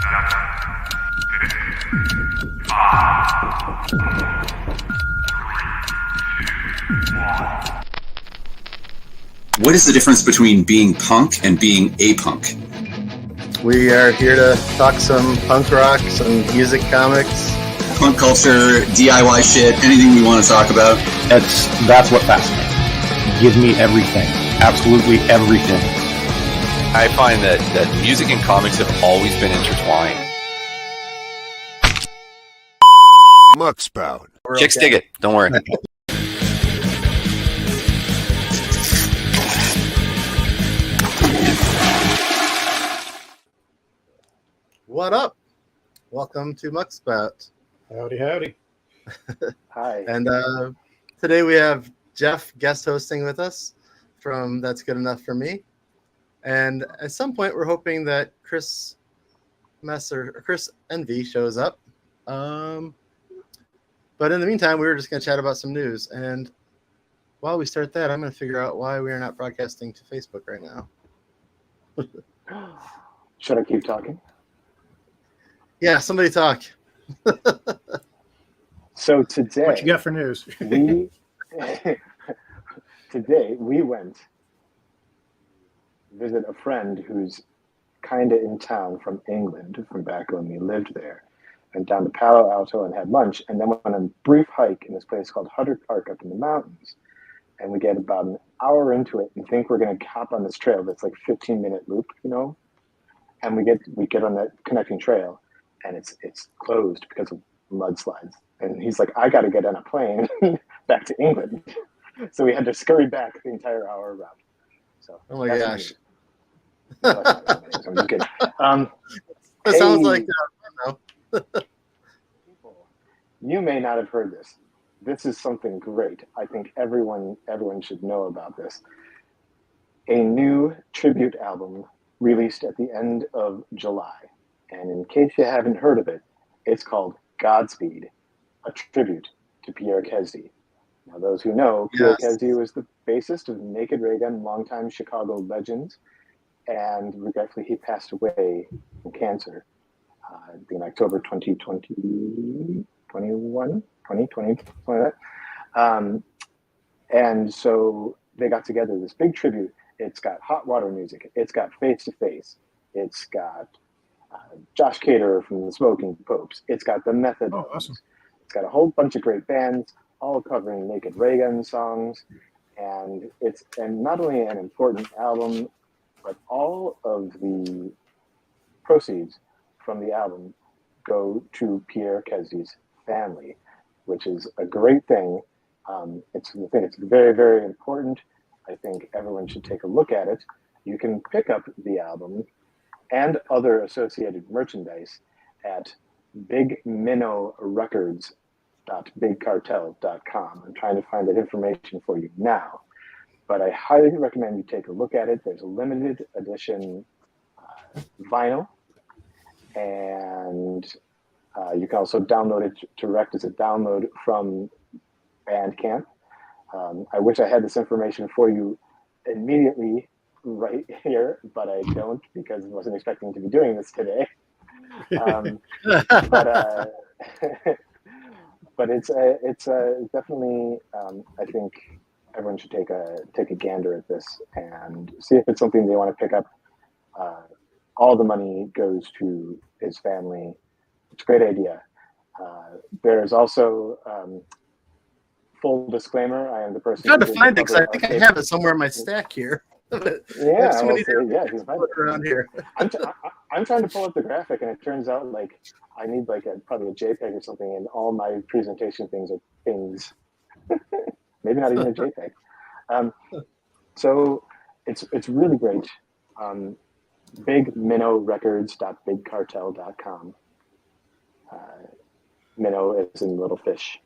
What is the difference between being punk and being a punk? We are here to talk some punk rock, some music, comics, punk culture, DIY shit, anything we want to talk about. That's what fascinates me. Give me everything. Absolutely everything. I find that music and comics have always been intertwined. Muckspout. Chicks dig it. Don't worry. What up? Welcome to Muckspout. Howdy, howdy. Hi. And today we have Jeff guest hosting with us from That's Good Enough for Me. And at some point, we're hoping that Chris Envy shows up. But in the meantime, we were just going to chat about some news. And while we start that, I'm going to figure out why we are not broadcasting to Facebook right now. Should I keep talking? Yeah, somebody talk. So today, what you got for news? Today we went visit a friend who's kind of in town from England, from back when we lived there, and down to Palo Alto and had lunch, and then went on a brief hike in this place called Hutter Park up in the mountains. And we get about an hour into it and think we're going to hop on this trail that's like 15-minute loop, and we get on that connecting trail, and it's closed because of mudslides. And he's like, I got to get on a plane back to England. So we had to scurry back the entire hour route. So, oh my gosh. I'm just kidding. That sounds like, you may not have heard this. This is something great. I think everyone should know about this. A new tribute album released at the end of July. And in case you haven't heard of it, it's called Godspeed, a tribute to Pierre Kesdy. Now, those who know, Pierre Kesdy was the bassist of Naked Raygun, longtime Chicago legend, and regretfully he passed away from cancer in October 2020, something like that. And so they got together this big tribute. It's got hot water music. It's got Face to Face. It's got Josh Caterer from the Smoking Popes. It's got the Method. Oh, awesome. It's got a whole bunch of great bands, all covering Naked Raygun songs. And it's not only an important album, but all of the proceeds from the album go to Pierre Kesdy's family, which is a great thing. It's very, very important. I think everyone should take a look at it. You can pick up the album and other associated merchandise at bigminnowrecords.bigcartel.com. I'm trying to find that information for you now, but I highly recommend you take a look at it. There's a limited edition vinyl, and you can also download it direct as a download from Bandcamp. I wish I had this information for you immediately right here, but I don't, because I wasn't expecting to be doing this today. But it's definitely I think everyone should take a gander at this and see if it's something they want to pick up. All the money goes to his family. It's a great idea. There's also full disclaimer, I am the person. I'm trying to find it because I think I have it somewhere in my stack here. Yeah, he's around here. I'm trying to pull up the graphic, and it turns out like I need like probably a JPEG or something, and all my presentation things are things. Maybe not even a JPEG. So it's really great. bigminnowrecords.bigcartel.com. Minnow is in little fish.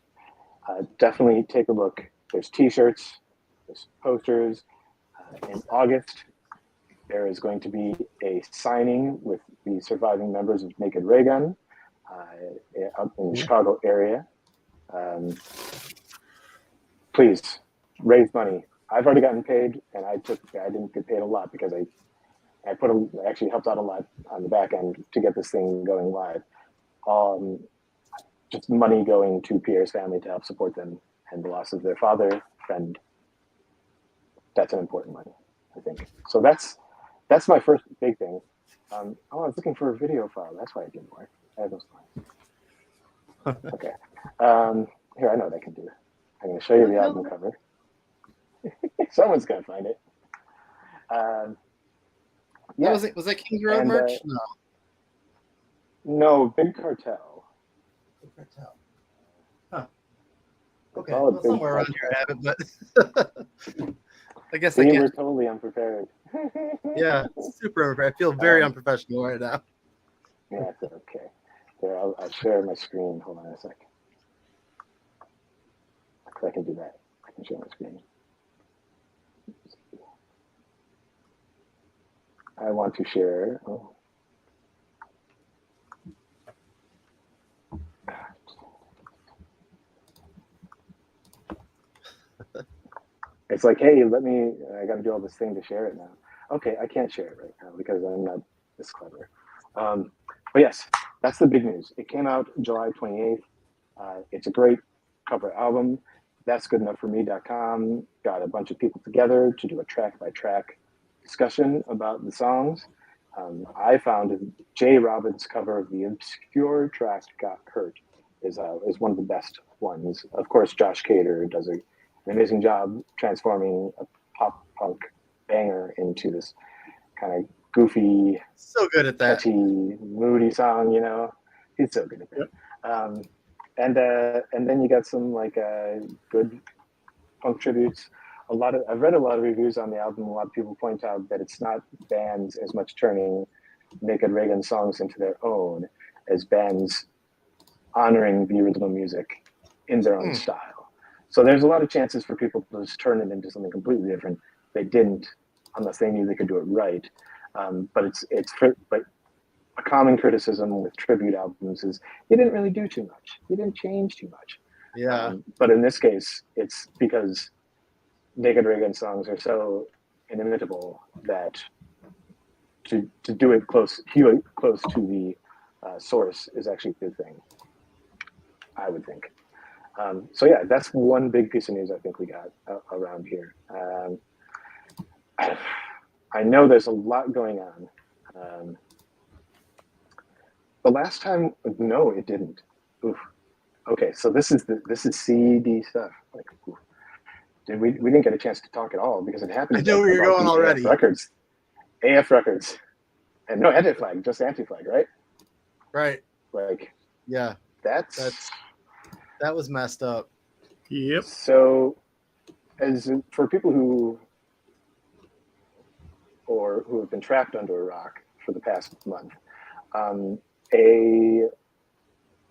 Definitely take a look. There's t-shirts, there's posters. In August, there is going to be a signing with the surviving members of Naked Raygun up in the Chicago area. Please raise money. I've already gotten paid, and I didn't get paid a lot because I actually helped out a lot on the back end to get this thing going live. Just money going to Pierre's family to help support them and the loss of their father, friend. That's an important one, I think. So that's my first big thing. I was looking for a video file. That's why it didn't work. I have those lines. Okay. Here, I know what I can do. I'm going to show you the album cover. Someone's going to find it. Yeah. Was that Kings Road merch? No. No, Big Cartel. Big Cartel. Huh. Okay. Well, well, somewhere around here I have it, but I guess I We can't. were totally unprepared. Yeah, super unprepared. I feel very unprofessional right now. Yeah, it's okay. Here, I'll share my screen. Hold on a sec. I can do that. I can share my screen. I want to share. Oh. It's like, hey, I got to do all this thing to share it now. Okay, I can't share it right now because I'm not this clever. But yes, that's the big news. It came out July 28th. It's a great cover album. That's goodenough.for.me.com got a bunch of people together to do a track by track discussion about the songs. I found Jay Robbins' cover of the obscure track "Got Hurt" is one of the best ones. Of course, Josh Cater does an amazing job transforming a pop punk banger into this kind of goofy, so good at that, catchy, moody song. You know, he's so good at that. Yep. And then you got some good punk tributes. I've read a lot of reviews on the album. A lot of people point out that it's not bands as much turning Naked Raygun songs into their own as bands honoring the original music in their own style. So there's a lot of chances for people to just turn it into something completely different. They didn't, unless they knew they could do it right. But a common criticism with tribute albums is you didn't really do too much. You didn't change too much. Yeah. But in this case, it's because Naked Raygun songs are so inimitable that to do it close to the source is actually a good thing, I would think. So yeah, that's one big piece of news I think we got around here. I know there's a lot going on. The last time, no, it didn't. Oof. Okay, so this is CD stuff. Like, oof. We didn't get a chance to talk at all because it happened. I know where you're going already. AF Records, and no Anti-Flag, just Anti-Flag, right? Right. Like, yeah, that was messed up. Yep. So, as for people who have been trapped under a rock for the past month, a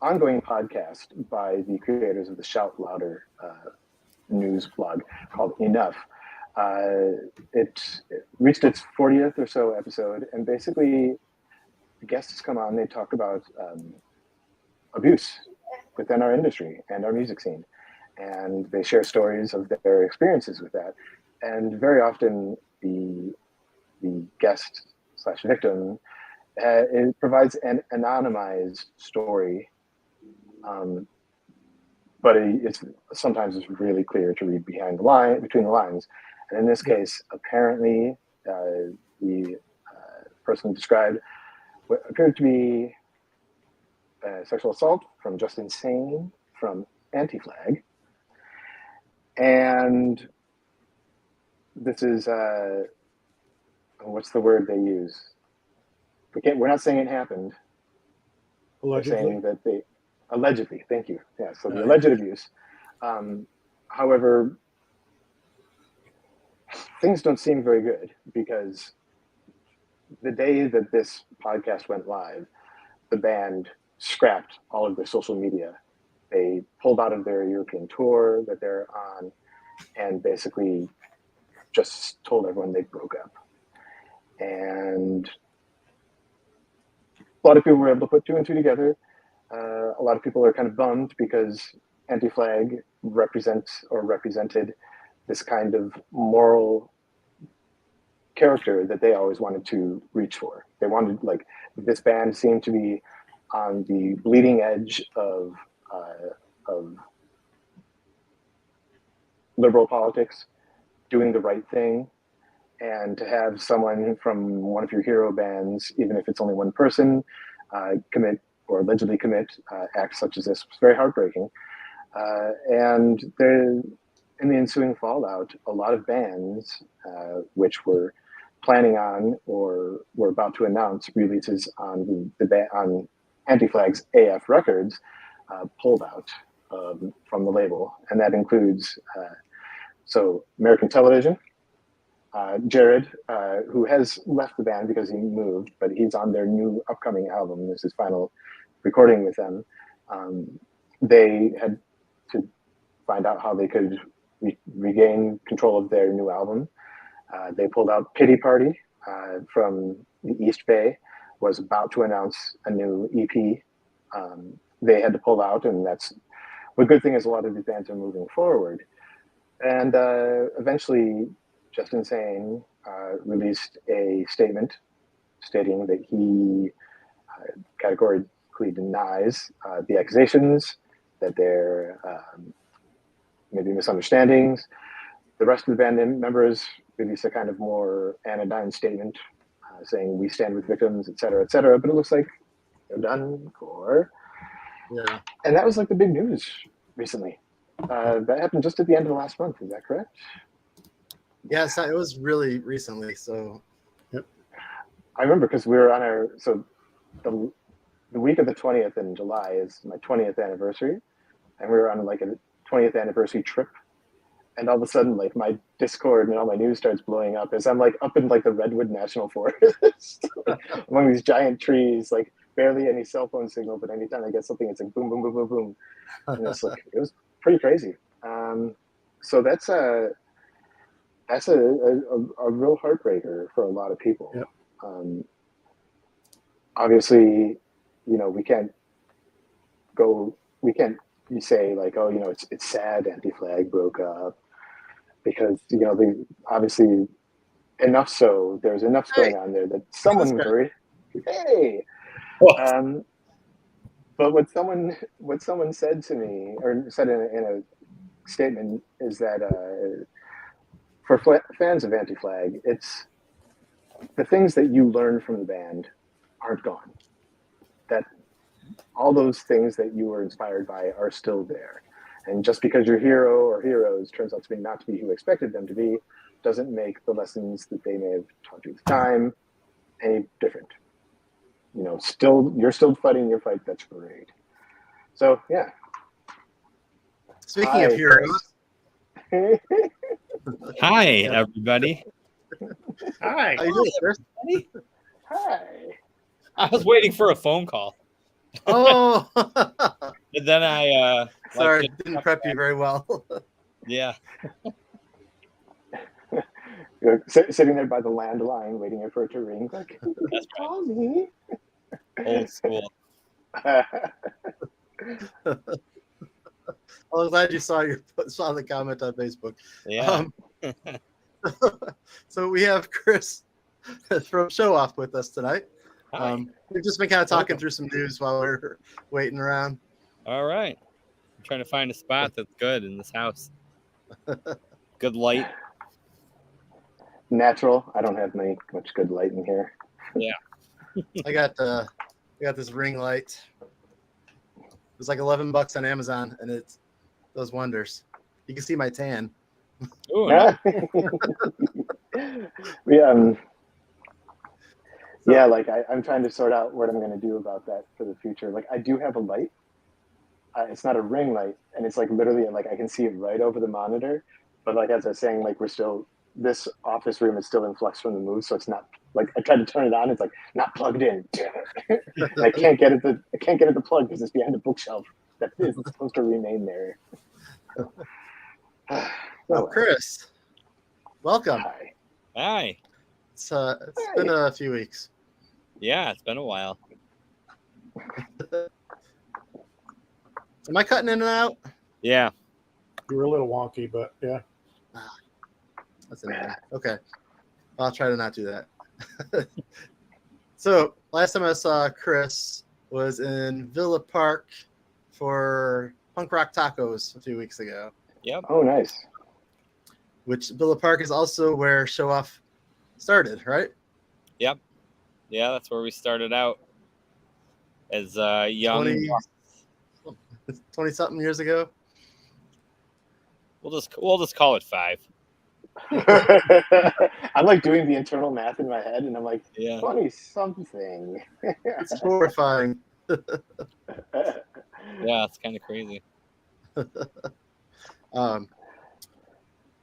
ongoing podcast by the creators of the Shout Louder news blog called Enough. It reached its 40th or so episode, and basically the guests come on, they talk about abuse within our industry and our music scene, and they share stories of their experiences with that. And very often the guest / victim it provides an anonymized story, but it's sometimes really clear to read between the lines. And in this case, apparently the person described what appeared to be sexual assault from Just Insane, from Anti-Flag. And this is, what's the word they use? We're not saying it happened. Allegedly. We're saying that allegedly, thank you. Yeah, so the alleged abuse. However, things don't seem very good because the day that this podcast went live, the band scrapped all of their social media. They pulled out of their European tour that they're on and basically just told everyone they broke up. And a lot of people were able to put two and two together. A lot of people are kind of bummed because Anti-Flag represented this kind of moral character that they always wanted to reach for. They wanted, like, this band seemed to be on the bleeding edge of liberal politics, doing the right thing, and to have someone from one of your hero bands, even if it's only one person, commit or allegedly commit acts such as this was very heartbreaking. And there, in the ensuing fallout, a lot of bands which were planning on or were about to announce releases on on Anti-Flag's AF Records pulled out from the label, and that includes so American Television. Jared, who has left the band because he moved, but he's on their new upcoming album. This is his final recording with them. They had to find out how they could regain control of their new album. They pulled out Pity Party from the East Bay, was about to announce a new EP. They had to pull out, and that's the good thing is a lot of these bands are moving forward. And eventually, Just Insane released a statement stating that he categorically denies the accusations, that there may be misunderstandings. The rest of the band members released a kind of more anodyne statement saying we stand with victims, et cetera, but it looks like they're done for. Yeah. And that was like the big news recently. That happened just at the end of the last month, is that correct? Yes, it was really recently. So, yep. I remember because we were on our the week of the 20th in July is my 20th anniversary, and we were on like a 20th anniversary trip. And all of a sudden, like my Discord and all my news starts blowing up as I'm like up in like the Redwood National Forest, among these giant trees, like barely any cell phone signal, but anytime I get something, it's like boom, boom, boom, boom, boom, and it's like it was pretty crazy. So that's a real heartbreaker for a lot of people. Yep. Obviously, you know, we can't say like, oh, you know, it's sad Anti-Flag broke up, because, you know, they obviously enough so there's enough going on there that someone was worried. Hey. But what someone said to me, or said in a statement, is that for fans of Anti-Flag, it's the things that you learn from the band aren't gone. That all those things that you were inspired by are still there. And just because your hero or heroes turns out to be not to be who expected them to be, doesn't make the lessons that they may have taught you at the time any different. You know, you're still fighting your fight. That's great. So yeah. Speaking of heroes. Hi, everybody. Hi. How you doing, Chris? Hi. I was waiting for a phone call. Oh. And then I sorry, didn't prep you very well. Yeah. You're sitting there by the landline waiting for it to ring. Like, call me. Old school. I'm glad you saw the comment on Facebook. Yeah. So we have Chris from Showoff with us tonight. We've just been kind of talking through some news while we're waiting around. All right. I'm trying to find a spot that's good in this house. Good light. Natural. I don't have much good light in here. Yeah. I got this ring light. It was like $11 on Amazon, and it does wonders. You can see my tan. Ooh, yeah, like I'm trying to sort out what I'm going to do about that for the future. Like I do have a light. It's not a ring light, and it's like literally like I can see it right over the monitor. But like as I was saying, like this office room is still in flux from the move, so it's not like I tried to turn it on. It's like not plugged in. I can't get it to plug because it's behind a bookshelf that is supposed to remain there. Well, Chris, welcome. Hi. It's been a few weeks. Yeah, it's been a while. Am I cutting in and out? Yeah. You were a little wonky, but yeah. That's annoying. Okay. I'll try to not do that. So last time I saw Chris was in Villa Park for Punk Rock Tacos a few weeks ago. Yep. Oh, nice. Which Villa Park is also where Showoff started, right? Yep. Yeah, that's where we started out as young. 20 something years ago. We'll just call it 5. I'm like doing the internal math in my head, and I'm like, Yeah. 20 something. It's horrifying. Yeah, it's kind of crazy.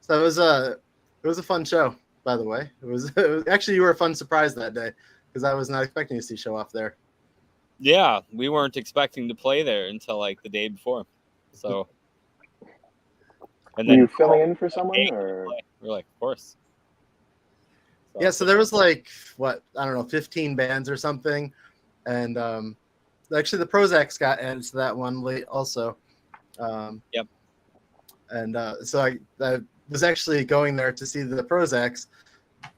So it was a fun show, by the way. It was actually, you were a fun surprise that day because I was not expecting to see Showoff there. Yeah, we weren't expecting to play there until like the day before. So, and Were you filling in for someone, or we're like, of course. So, Yeah, so there was like what, I don't know, 15 bands or something, and actually the Prozacs got added to that one late also. Yep. And so I was actually going there to see the Prozacs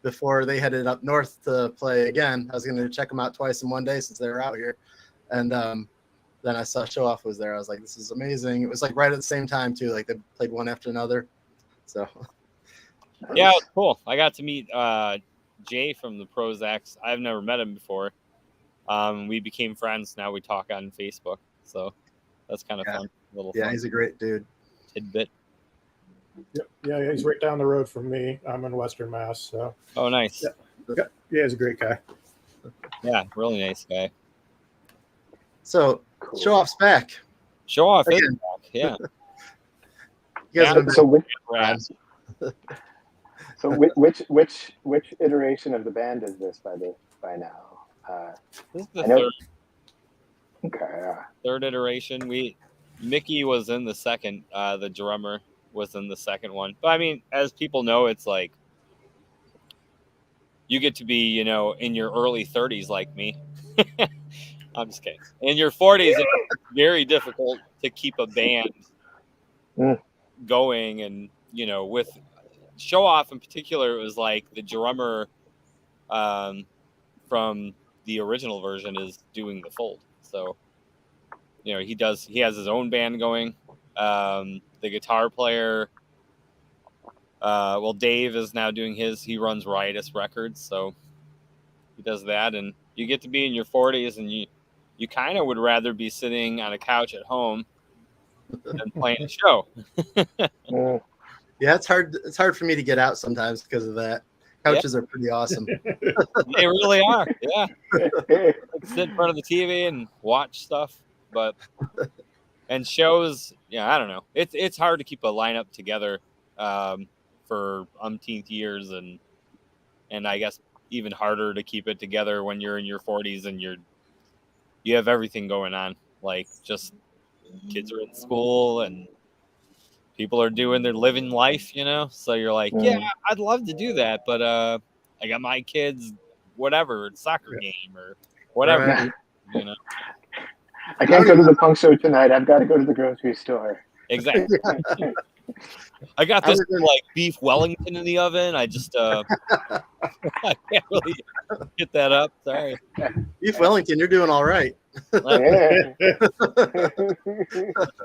before they headed up north to play again. I was going to check them out twice in one day since they were out here, and then I saw Showoff was there. I was like, this is amazing. It was like right at the same time too, like they played one after another. So yeah, it was cool. I got to meet Jay from the Prozacs. I've never met him before. We became friends. Now we talk on Facebook. So that's kind of fun. Yeah, he's a great dude. Tidbit. Yep. Yeah, he's right down the road from me. I'm in Western Mass. So. Oh, nice. Yeah, he's a great guy. Yeah, really nice guy. So cool. Showoff's back. Showoff is Again. back. Yeah. You guys have been So which, friends. so which iteration of the band is this by now? This is the I know. third. Okay. Third iteration. Mickey was in the second. The drummer was in the second one. But I mean, as people know, it's like you get to be, in your early 30s like me. I'm just kidding. In your 40s, it's very difficult to keep a band going, and with Showoff in particular, it was like the drummer from the original version is doing the Fold. So he has his own band going. The guitar player, Dave is now doing he runs Riotous Records, so he does that, and you get to be in your 40s, and you kind of would rather be sitting on a couch at home than playing a show. Yeah, it's hard for me to get out sometimes because of that. Couches are pretty awesome. They really are. Yeah. Sit in front of the TV and watch stuff, and shows. Yeah, I don't know. It's hard to keep a lineup together for umpteenth years, and I guess even harder to keep it together when you're in your 40s and you have everything going on. Like, just kids are in school and people are they're living life, so you're like, yeah, I'd love to do that, but I got my kids, whatever, soccer game or whatever. Right. I can't go to the punk show tonight. I've got to go to the grocery store. Exactly. I got this beef Wellington in the oven. I just I can't really get that up. Sorry. Beef Wellington, you're doing all right.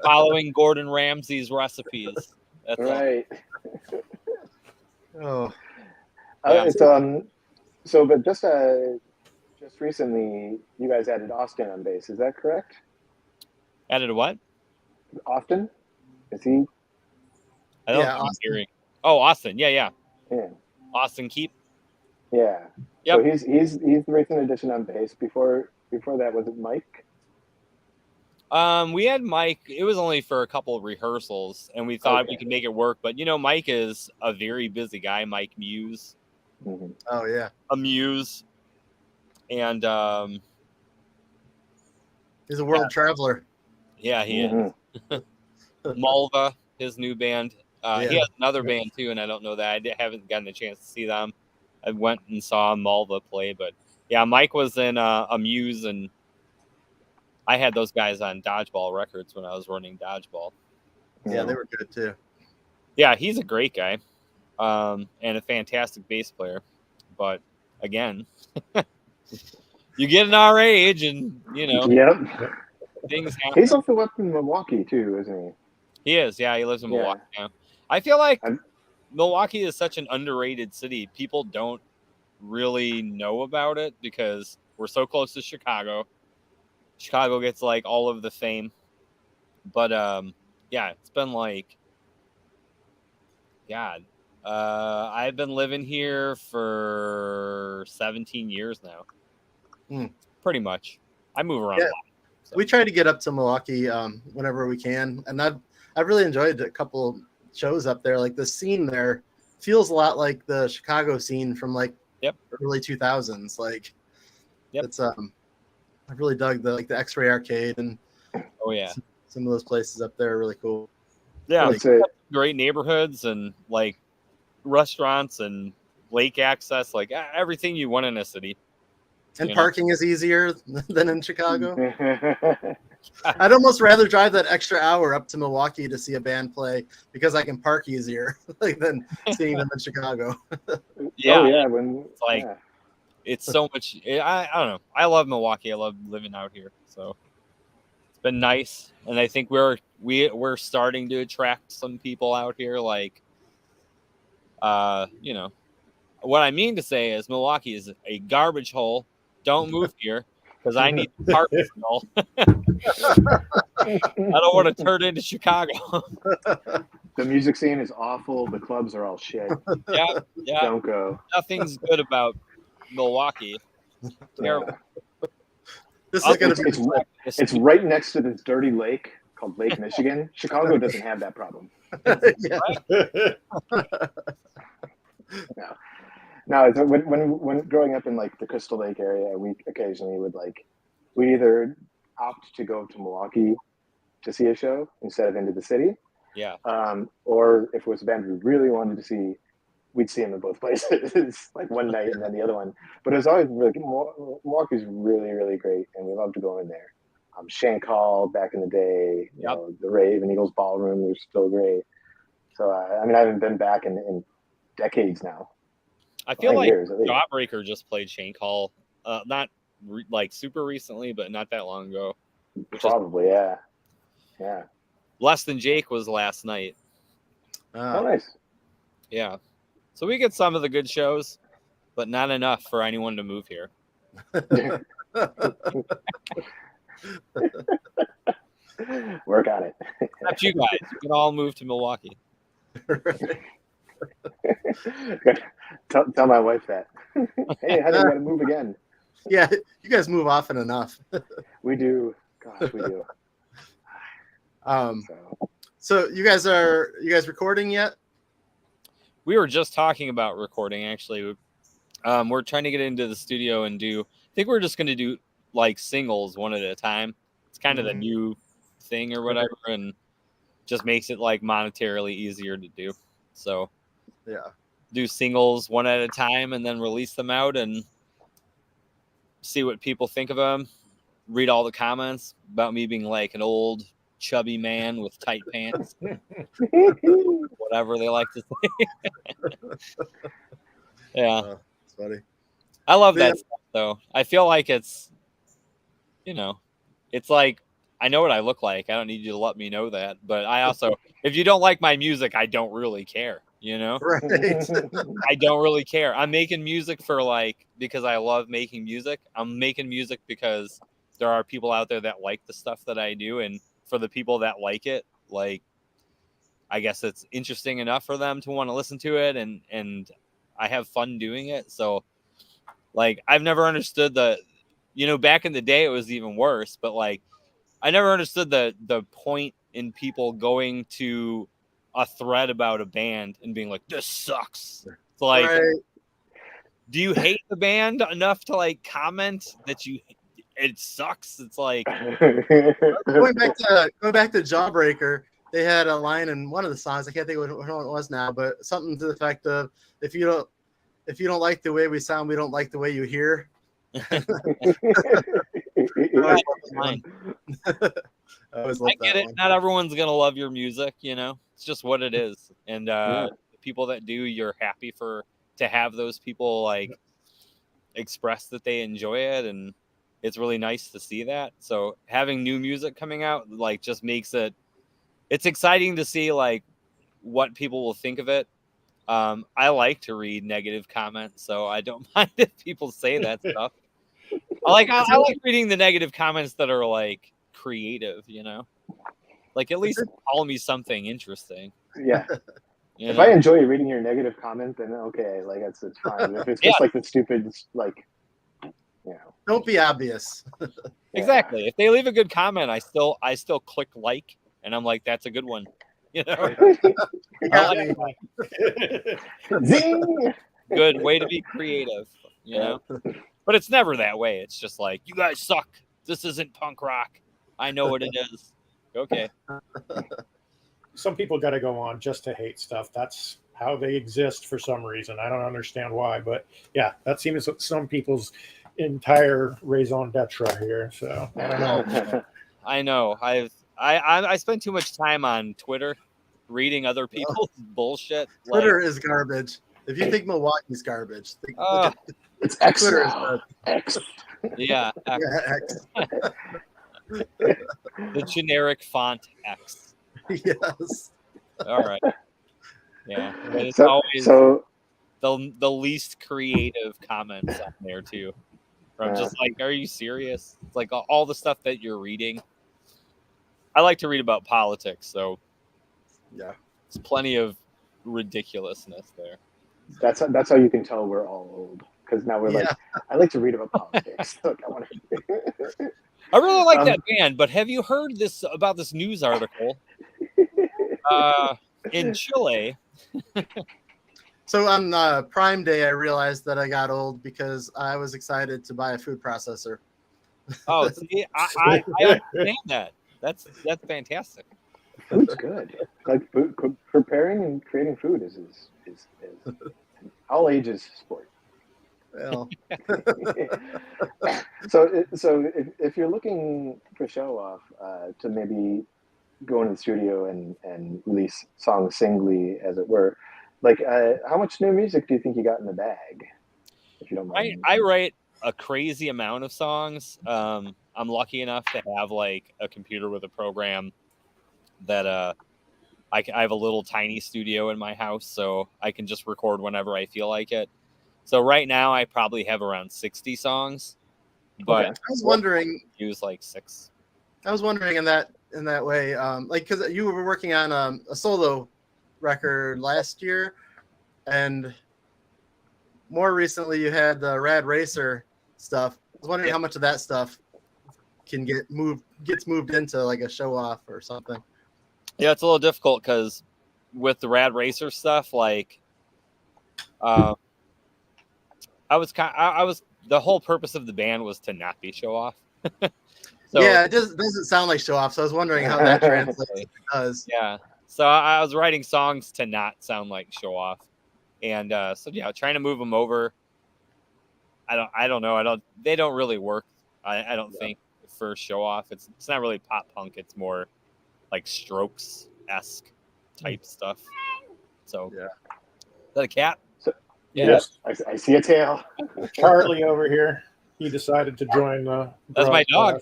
Following Gordon Ramsay's recipes. That's right. Oh. It's so, but just recently, you guys added Austin on bass. Is that correct? Added what? Austin? Is he? I don't know. Hearing. Oh, Austin. Yeah. Austin Keep. Yeah. Yep. So he's the recent addition on bass. Before that, was it Mike? We had Mike. It was only for a couple of rehearsals, and we thought we could make it work. But Mike is a very busy guy. Mike Muse. Mm-hmm. Oh yeah. A Muse. And he's a world traveler. Yeah, he is. Malva, his new band. He has another band too, and I don't know that. I haven't gotten a chance to see them. I went and saw Malva play, but yeah, Mike was in a Muse, and I had those guys on Dodgeball Records when I was running Dodgeball. Yeah, they were good too. Yeah, he's a great guy, and a fantastic bass player. But again, you get in our age, and Yep. things happen. He's also up in Milwaukee too, isn't He is, yeah. He lives in Yeah. Milwaukee now. I feel like I'm- Milwaukee is such an underrated city. People don't really know about it because we're so close to Chicago. Chicago gets like all of the fame, but yeah, it's been like, God, I've been living here for 17 years now. Pretty much. I move around a lot. So. We try to get up to Milwaukee whenever we can, and I've really enjoyed a couple shows up there. Like the scene there feels a lot like the Chicago scene from like early 2000s. Like it's I really dug the X-Ray Arcade and some of those places up there are really cool. Yeah, Like, great neighborhoods and like restaurants and lake access, like everything you want in a city. And parking is easier than in Chicago. I'd almost rather drive that extra hour up to Milwaukee to see a band play because I can park easier than seeing them in Chicago. It's so much. I don't know. I love Milwaukee. I love living out here. So it's been nice, and I think we're starting to attract some people out here. Like, what I mean to say is Milwaukee is a garbage hole. Don't move here because I need to park still. I don't want to turn into Chicago. The music scene is awful. The clubs are all shit. Yeah. Don't go. Nothing's good about Milwaukee. Terrible. This is gonna be. It's right next to this dirty lake called Lake Michigan. Chicago doesn't have that problem. No, it's, when growing up in like the Crystal Lake area, we occasionally we'd either opt to go to Milwaukee to see a show instead of into the city. Yeah. Or if it was a band we really wanted to see, we'd see them in both places, like one night and then the other one. But it was always really, Milwaukee's really, really great, and we love to go in there. Shank Hall back in the day, you know, the Rave and Eagles Ballroom was still great. So I haven't been back in decades now. I feel like Jawbreaker just played Shank Hall, not like super recently, but not that long ago. Probably, yeah. Less Than Jake was last night. Oh, nice. Yeah. So we get some of the good shows, but not enough for anyone to move here. Work on it. Except you guys. You can all move to Milwaukee. Tell my wife that. Hey, honey, we gotta move again. Yeah, you guys move often enough. We do. Gosh, we do. So you guys recording yet? We were just talking about recording, actually. We're trying to get into the studio and I think we're just going to do like singles one at a time. It's kind of the new thing or whatever, and just makes it like monetarily easier to do. So do singles one at a time and then release them out and see what people think of them. Read all the comments about me being like an old chubby man with tight pants. Whatever they like to say. Yeah. It's funny. I love that stuff, though. I feel like it's like, I know what I look like. I don't need you to let me know that. But I also, if you don't like my music, I don't really care, Right. I don't really care. I'm making music because I love making music. I'm making music because there are people out there that like the stuff that I do. And for the people that like it, like, I guess it's interesting enough for them to want to listen to it. And I have fun doing it. So, like, I've never understood back in the day, it was even worse. But, like, I never understood the point in people going to a thread about a band and being like, this sucks. It's like, do you hate the band enough to, like, comment that it sucks? It's like going back to Jawbreaker, they had a line in one of the songs. I can't think of what it was now, but something to the effect of, if you don't like the way we sound, we don't like the way you hear. I get it. Not everyone's gonna love your music, It's just what it is. And the people that do, you're happy to have those people like express that they enjoy it, and it's really nice to see that. So having new music coming out like just makes it's exciting to see like what people will think of it. I like to read negative comments, so I don't mind if people say that stuff. I like reading the negative comments that are like creative, like at least call me something interesting. Yeah. If I enjoy reading your negative comment, then okay, like it's fine. If it's just like the stupid, like, don't be obvious. Exactly. If they leave a good comment, I still click like, and I'm like, that's a good one. You got me. Zing! Good way to be creative, But it's never that way. It's just like, you guys suck. This isn't punk rock. I know what it is. Okay. Some people got to go on just to hate stuff. That's how they exist for some reason. I don't understand why, but yeah, that seems some people's entire raison d'etre here. So I don't know. I know. I spend too much time on Twitter reading other people's bullshit. Twitter is garbage. If you think Milwaukee's garbage, it's X. Twitter X. Yeah, X. Yeah, X. The generic font X. Yes. All right. Yeah. But it's always the least creative comments on there too. I'm just like, are you serious? It's like all the stuff that you're reading. I like to read about politics, so yeah, it's plenty of ridiculousness there. That's how you can tell we're all old, because now we're like, I like to read about politics. Look, I want to. I really like that band, but have you heard about this news article in Chile? So on Prime Day, I realized that I got old because I was excited to buy a food processor. Oh, see, I understand that. That's fantastic. Food's good. Like preparing and creating food is all ages sport. Well. So if you're looking for Showoff to maybe go into the studio and release songs singly, as it were, like how much new music do you think you got in the bag? If you don't mind. I write a crazy amount of songs. I'm lucky enough to have like a computer with a program that I have a little tiny studio in my house, so I can just record whenever I feel like it. So right now I probably have around 60 songs, but I was wondering, use like 6. I was wondering in that way, like because you were working on a solo record last year, and more recently you had the Rad Racer stuff. I was wondering how much of that stuff gets moved into like a Showoff or something. Yeah, it's a little difficult because with the Rad Racer stuff, like, I was the whole purpose of the band was to not be Showoff. So, yeah, it doesn't sound like Showoff. So I was wondering how that translates. It does. Yeah. So I was writing songs to not sound like Showoff, and so yeah, trying to move them over. I don't know. They don't really work. I don't think for Showoff. It's not really pop punk. It's more like Strokes-esque type stuff. So yeah. Is that a cat? Yes. I see a tail. Charlie over here. He decided to join the. That's my dog.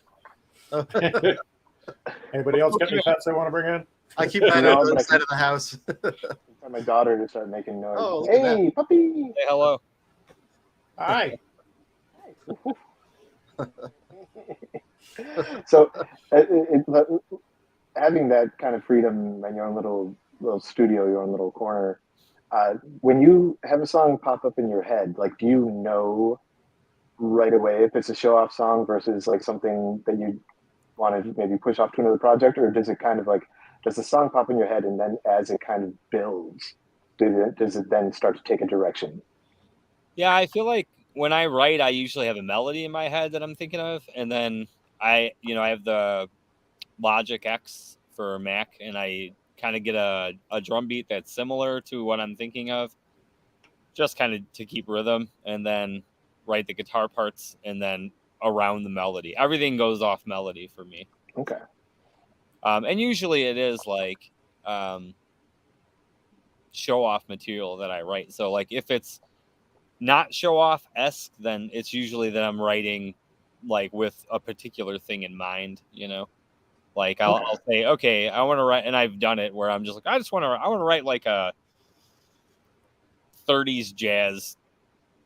Anybody else got any pets they want to bring in? I keep mine on the other side of the house. My daughter to start making noise. Oh, hey, puppy! Say hello. Hi. So, having that kind of freedom in your own little studio, your own little corner, when you have a song pop up in your head, like, do you know right away if it's a Showoff song versus like something that you want to maybe push off to another project, or does it kind of like, does the song pop in your head and then as it kind of builds, does it then start to take a direction? Yeah, I feel like when I write, I usually have a melody in my head that I'm thinking of, and then I have the Logic X for Mac, and I kind of get a drum beat that's similar to what I'm thinking of, just kind of to keep rhythm, and then write the guitar parts, and then around the melody. Everything goes off melody for me. Okay. And usually it is like Showoff material that I write. So like if it's not Showoff-esque, then it's usually that I'm writing like with a particular thing in mind, you know. Like I'll say, okay, I want to write, and I've done it where I'm just like, I want to write like a 30s jazz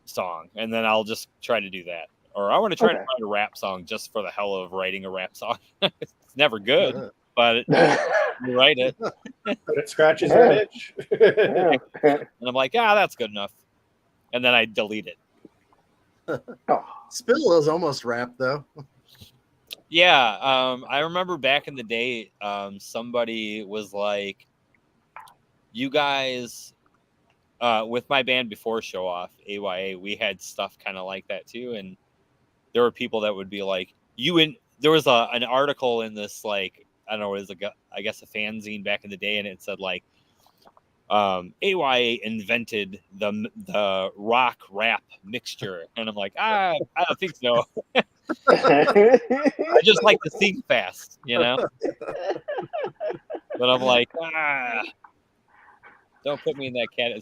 song, and then I'll just try to do that. Or I want to try to write a rap song just for the hell of writing a rap song. It's never good, but you write it. But it scratches that itch. And I'm like, that's good enough. And then I delete it. Spill is almost rap, though. Yeah, I remember back in the day, somebody was like, you guys, with my band before Showoff, AYA, we had stuff kind of like that too. And there were people that would be like, there was an article in this, like, I don't know, it was I guess a fanzine back in the day, and it said like, AYA invented the rock rap mixture, and I'm like, I don't think so. I just like to sing fast, you know. But I'm like, don't put me in that category.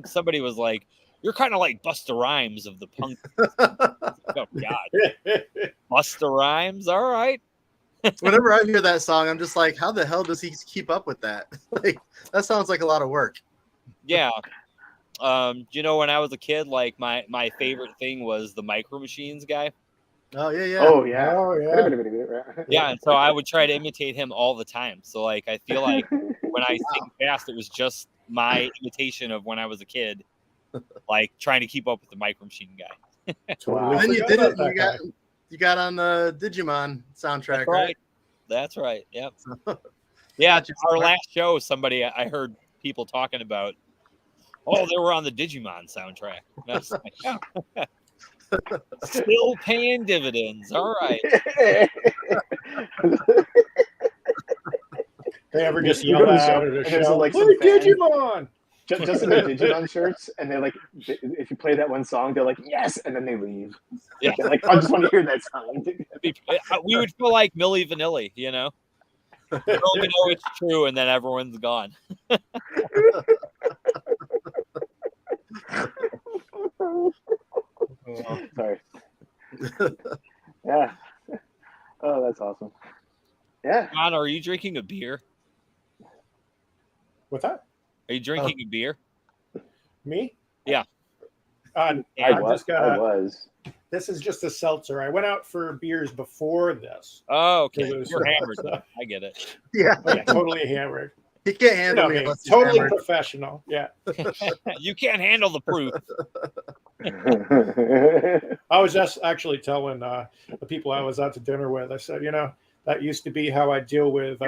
Somebody was like, you're kind of like Busta Rhymes of the punk. Oh God, Busta Rhymes, all right. Whenever I hear that song, I'm just like, how the hell does he keep up with that? Like, that sounds like a lot of work. Yeah. You know, when I was a kid, like my favorite thing was the Micro Machines guy. Oh yeah. Oh yeah. Yeah, and so I would try to imitate him all the time. So like, I feel like when I sing fast, it was just my imitation of when I was a kid, like trying to keep up with the Micro Machine guy. Totally Then you forgot did it. about that guy. You got on the Digimon soundtrack, That's right? That's right. Yep. Yeah, our last show, I heard people talking about, they were on the Digimon soundtrack. And I was like, still paying dividends. All right. They ever just yell out at a show, like, play Digimon! Just in their Digimon shirts, and they're like, if you play that one song, they're like, yes, and then they leave. Yeah. They're like, I just want to hear that song. We would feel like Milli Vanilli, you know? We only know it's true, and then everyone's gone. Sorry. Yeah. Oh, that's awesome. Yeah. John, are you drinking a beer? What's that? Are you drinking a beer? Me? Yeah. I was. This is just a seltzer. I went out for beers before this. Oh, okay. It was- You're hammered, though. I get it. Yeah. Yeah, totally hammered. He can't handle me. Me, Unless he's totally hammered. professional. Yeah. You can't handle the proof. I was just actually telling the people I was out to dinner with, I said, that used to be how I deal with.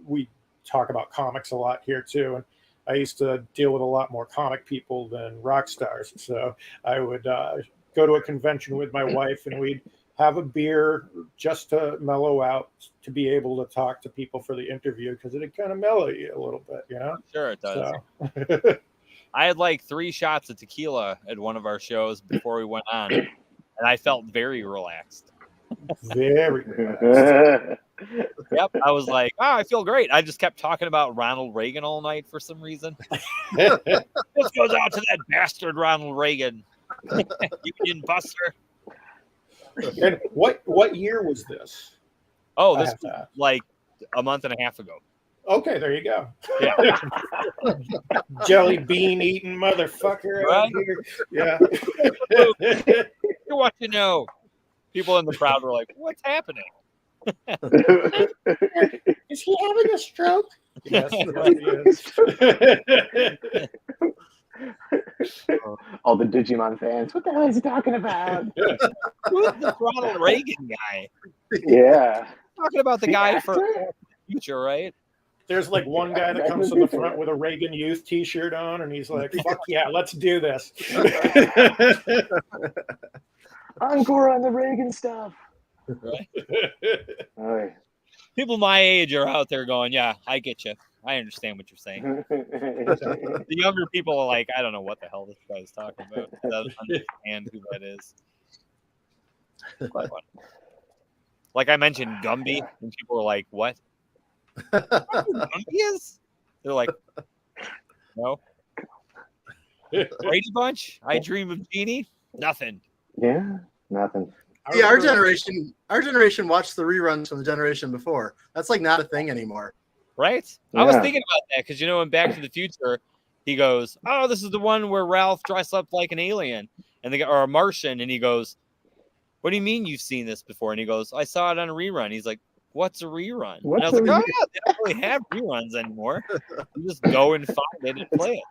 We talk about comics a lot here too. And I used to deal with a lot more comic people than rock stars. So I would go to a convention with my wife, and we'd have a beer just to mellow out, to be able to talk to people for the interview, because it'd kind of mellow you a little bit, Sure it does. So. I had like 3 shots of tequila at one of our shows before we went on, and I felt very relaxed. Very good. Yep, I was like, I feel great. I just kept talking about Ronald Reagan all night for some reason. This goes out to that bastard Ronald Reagan, Union Buster. And what year was this? Oh, this was like a month and a half ago. Okay, there you go. Yeah. Jelly bean eating motherfucker out here. Yeah. What you know? People in the crowd were like, "What's happening? Is he having a stroke?" Yes, he is. All the Digimon fans. What the hell is he talking about? Who's this Ronald Reagan guy? Yeah. Talking about the guy for the future, right? There's like one guy that comes to the front with a Reagan Youth T-shirt on, and he's like, "Fuck yeah, let's do this." Encore on the Reagan stuff. Right? Right. People my age are out there going, "Yeah, I get you. I understand what you're saying." The younger people are like, "I don't know what the hell this guy's talking about. I don't understand who that is." But, like I mentioned Gumby, and people were like, "What? Gumby is?" They're like, "No." Brady Bunch, I Dream of Jeannie, nothing. Yeah, nothing. Yeah, our generation watched the reruns from the generation before. That's like not a thing anymore. Right? I was thinking about that because in Back to the Future, he goes, "Oh, this is the one where Ralph dressed up like an alien or a Martian," and he goes, "What do you mean you've seen this before?" And he goes, "I saw it on a rerun." He's like, "What's a rerun?" And I was like, "Oh yeah, they don't really have reruns anymore. You just go and find it and play it."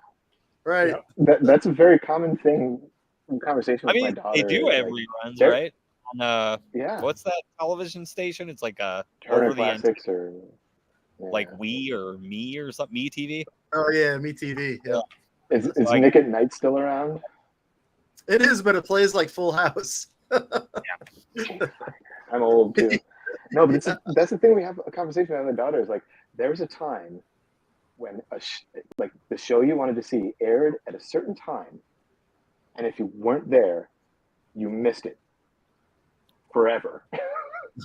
Right. That's a very common thing in conversation with my daughter. They do have reruns, right? On what's that television station? It's like a Turner Classics or like We or Me or something. Me TV. Oh yeah, Me TV. Yeah. Is Nick at Night still around? It is, but it plays like Full House. Yeah. I'm old too. No, but that's the thing. We have a conversation with my daughter. Is like there was a time when like the show you wanted to see aired at a certain time, and if you weren't there, you missed it forever.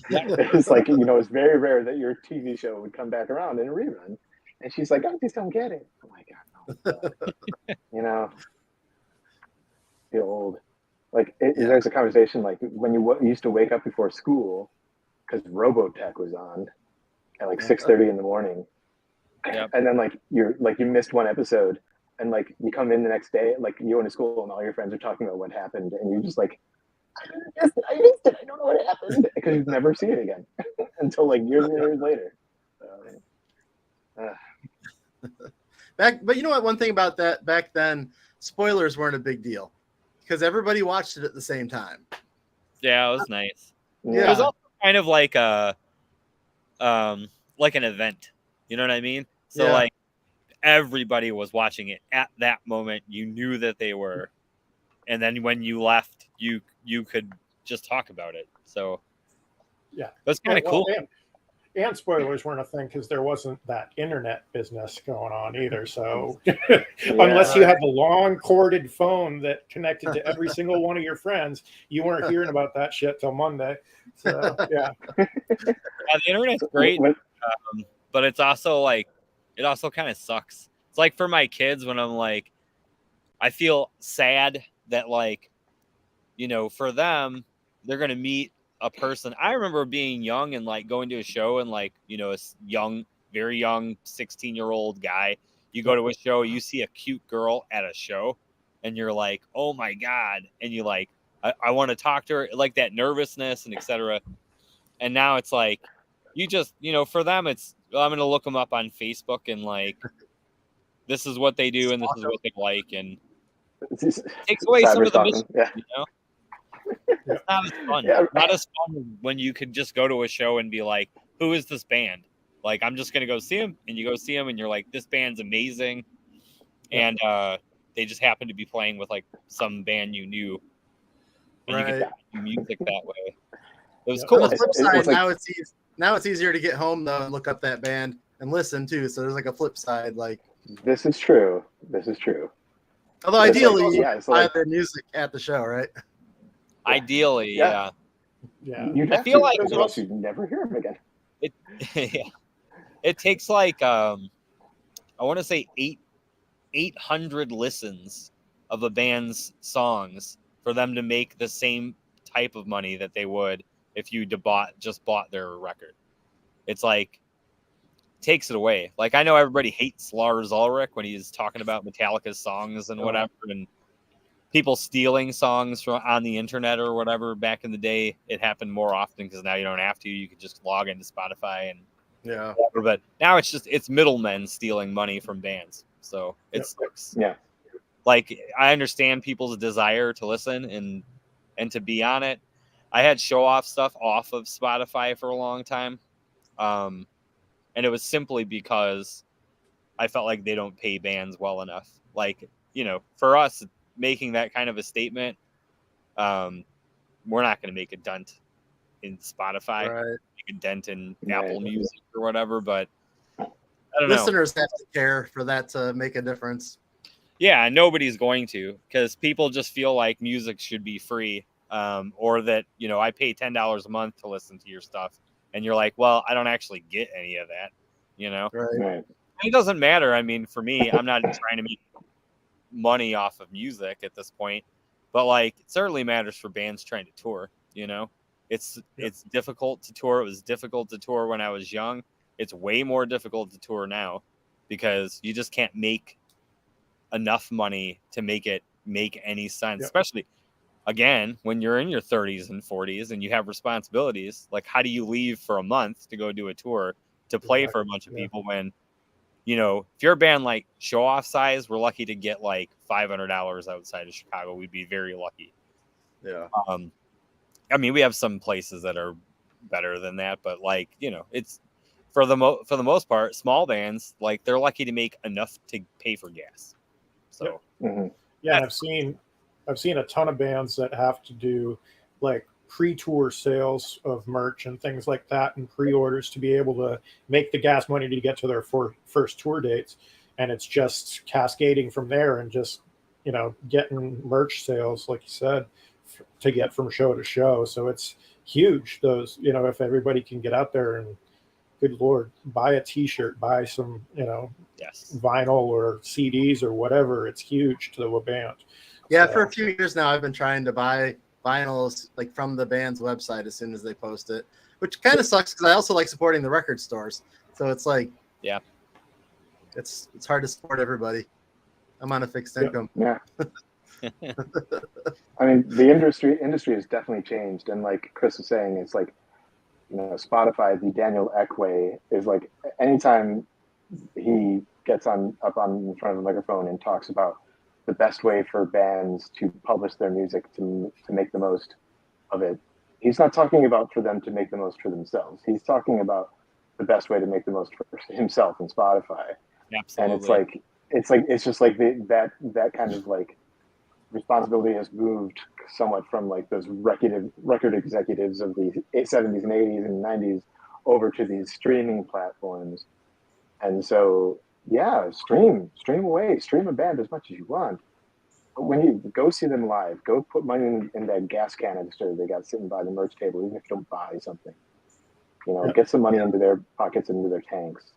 It's like, it's very rare that your TV show would come back around in a rerun. And she's like, I just don't get it. Oh my God, no. Feel old. Like there's a conversation like when you used to wake up before school because Robotech was on at like 6:30 in the morning. Yep. And then like you missed one episode and like you come in the next day, like you go into school and all your friends are talking about what happened and you're just like, I missed it. I don't know what happened because you've never seen it again until like years and years later. But you know what? One thing about that back then, spoilers weren't a big deal because everybody watched it at the same time. Yeah, it was nice. Yeah. It was also kind of like like an event. You know what I mean? So like everybody was watching it at that moment. You knew that they were, and then when you left, you could just talk about it. So yeah, that's kind of cool. And spoilers weren't a thing because there wasn't that internet business going on either. So unless you had the long corded phone that connected to every single one of your friends, you weren't hearing about that shit till Monday. So yeah, the internet's great, but it's also like it also kind of sucks. It's like for my kids when I'm like, I feel sad that like, for them, they're gonna meet a person. I remember being young and like going to a show and like, a very young 16-year-old guy. You go to a show, you see a cute girl at a show, and you're like, oh my God. And you like, I want to talk to her, like that nervousness and etc. And now it's like, you just, for them, it's, I'm going to look them up on Facebook and like, this is what they do and this is what they like. And it takes away some of the mystery, It's not as fun. Not as fun when you could just go to a show and be like, who is this band? Like, I'm just going to go see them. And you go see them and you're like, this band's amazing. And they just happen to be playing with like some band you knew. And you get music that way. It was cool. On the flip side, now it's easier to get home though and look up that band and listen too. So there's like a flip side. Like this is true. Although ideally, you buy their music at the show, right? Ideally, yeah. I feel like else you'd never hear them again. It takes like I want to say 800 listens of a band's songs for them to make the same type of money that they would if you just bought their record. It's like takes it away. Like I know everybody hates Lars Ulrich when he's talking about Metallica's songs and whatever, and people stealing songs from on the internet or whatever. Back in the day, it happened more often because now you don't have to. You could just log into Spotify and whatever. But now it's middlemen stealing money from bands. So it sucks. Yeah. Like I understand people's desire to listen and to be on it. I had Showoff stuff off of Spotify for a long time. And it was simply because I felt like they don't pay bands well enough. Like, for us making that kind of a statement, we're not going to make a dent in Spotify, make a dent in Apple Music or whatever, but I don't know. Listeners have to care for that to make a difference. Yeah, nobody's going to, because people just feel like music should be free, or that, I pay $10 a month to listen to your stuff. And you're like, well, I don't actually get any of that, Right. It doesn't matter. I mean, for me, I'm not trying to make money off of music at this point, but like it certainly matters for bands trying to tour. It's difficult to tour. It was difficult to tour when I was young. It's way more difficult to tour now because you just can't make enough money to make it make any sense, especially again when you're in your 30s and 40s and you have responsibilities. Like, how do you leave for a month to go do a tour to play for a bunch of people when, if you're a band like Showoff size, we're lucky to get like $500 outside of Chicago. We'd be very lucky. Yeah. I mean, we have some places that are better than that, but like, it's for the most part, small bands, like they're lucky to make enough to pay for gas. So yeah, and I've seen a ton of bands that have to do like pre-tour sales of merch and things like that and pre-orders to be able to make the gas money to get to their first tour dates, and it's just cascading from there and just getting merch sales, like you said, to get from show to show. So it's huge. Those, if everybody can get out there and, good Lord, buy a t-shirt, buy some, vinyl or CDs or whatever, it's huge to a band. Yeah, for a few years now, I've been trying to buy vinyls like from the band's website as soon as they post it, which kind of sucks because I also like supporting the record stores. So it's like, it's hard to support everybody. I'm on a fixed income. Yeah. I mean, the industry has definitely changed, and like Chris was saying, it's like, Spotify, the Daniel Ek way is like anytime he gets up in front of a microphone and talks about the best way for bands to publish their music to make the most of it, he's not talking about for them to make the most for themselves. He's talking about the best way to make the most for himself and Spotify. Absolutely. And it's just like that kind of like responsibility has moved somewhat from like those record executives of the 70s and 80s and 90s over to these streaming platforms. And so, stream away, stream a band as much as you want. But when you go see them live, go put money in that gas canister they got sitting by the merch table, even if you don't buy something. Get some money into their pockets and into their tanks.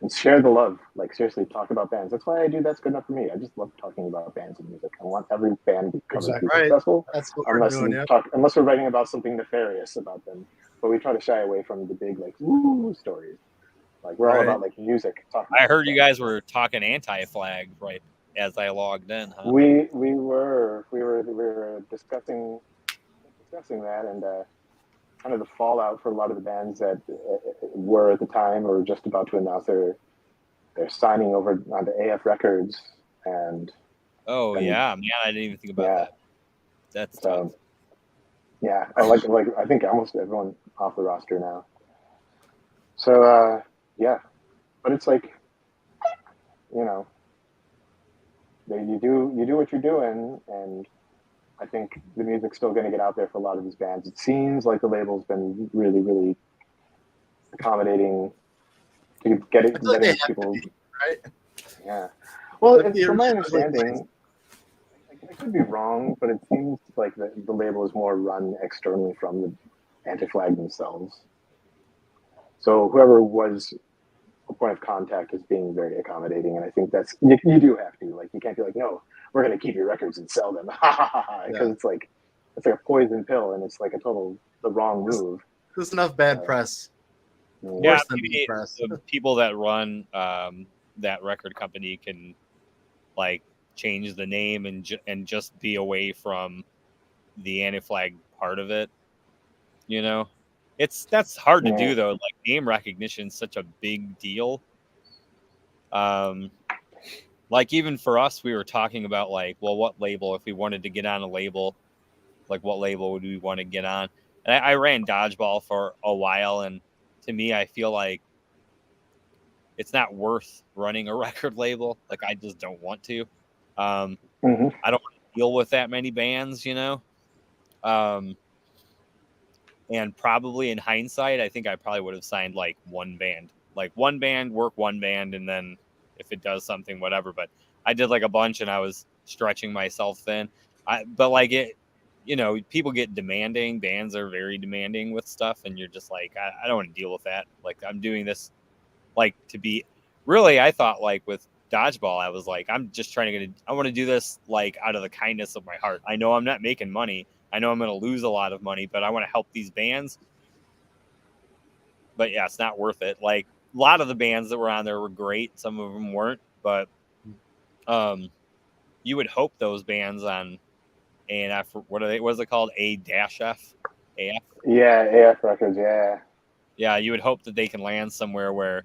And share the love. Like, seriously, talk about bands. That's why I do That's Good Enough for Me. I just love talking about bands and music. I want every band to be successful. That's what we're doing, unless we're writing about something nefarious about them. But we try to shy away from the big, like, woo stories. Like, we're all about, like, music. I heard you guys were talking Anti-Flag right as I logged in, huh? We were discussing that, and kind of the fallout for a lot of the bands that were at the time or just about to announce their signing over onto AF Records. And man, I didn't even think about that. That's tough. Yeah, I think almost everyone off the roster now. So but it's like, you do what you're doing, and I think the music's still going to get out there for a lot of these bands. It seems like the label's been really, really accommodating to getting people. Right? Yeah. Well, from my understanding, I could be wrong, but it seems like the label is more run externally from the Anti-Flag themselves. So whoever was a point of contact is being very accommodating, and I think that's you do have to, like, you can't be like, no, we're going to keep your records and sell them, because it's like a poison pill, and it's like the wrong move. There's enough bad press. Yeah, maybe the people that run that record company can like change the name and just be away from the Anti-Flag part of it. That's hard to do though. Like, name recognition is such a big deal. Like, even for us, we were talking about like, well, what label, if we wanted to get on a label, like what label would we want to get on? And I ran Dodgeball for a while, and to me, I feel like it's not worth running a record label. Like, I just don't want to. I don't want to deal with that many bands, and probably in hindsight, I think I probably would have signed like one band, work one band, and then if it does something, whatever. But I did like a bunch, and I was stretching myself thin. But like it, people get demanding. Bands are very demanding with stuff, and you're just like, I don't want to deal with that. Like, I'm doing this, like, to be really. I thought like with dodgeball, I was like, I'm just I want to do this like out of the kindness of my heart. I know I'm not making money. I know I'm going to lose a lot of money, but I want to help these bands. But yeah, it's not worth it. Like a lot of the bands that were on there were great. Some of them weren't, but you would hope those bands on A&F, what is it called? A-F? AF? Yeah, AF Records, yeah. Yeah, you would hope that they can land somewhere where,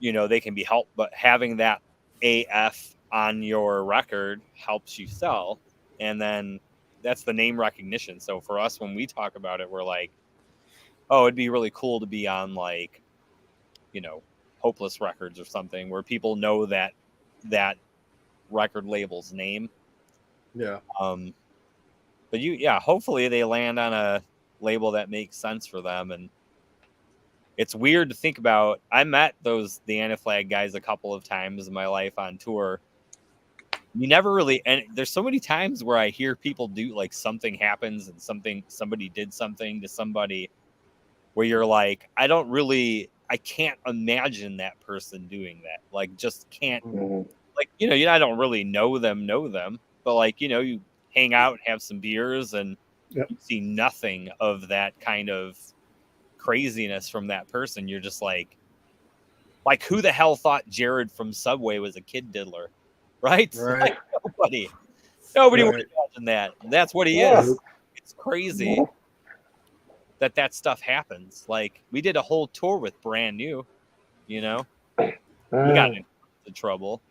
they can be helped, but having that AF on your record helps you sell. And then that's the name recognition. So for us, when we talk about it, we're like, oh, it'd be really cool to be on like, Hopeless Records or something where people know that record label's name. Yeah. But hopefully they land on a label that makes sense for them. And it's weird to think about. I met the Anti-Flag guys a couple of times in my life on tour. You never really, and there's so many times where I hear people do like something happens and somebody did something to somebody where you're like, I can't imagine that person doing that. Like, just can't, like, I don't really know them, but like, you hang out and have some beers and you see nothing of that kind of craziness from that person. You're just like who the hell thought Jared from Subway was a kid diddler? Right? Like, nobody would imagine that. That's what he is. It's crazy that stuff happens. Like, we did a whole tour with Brand New, we got into trouble.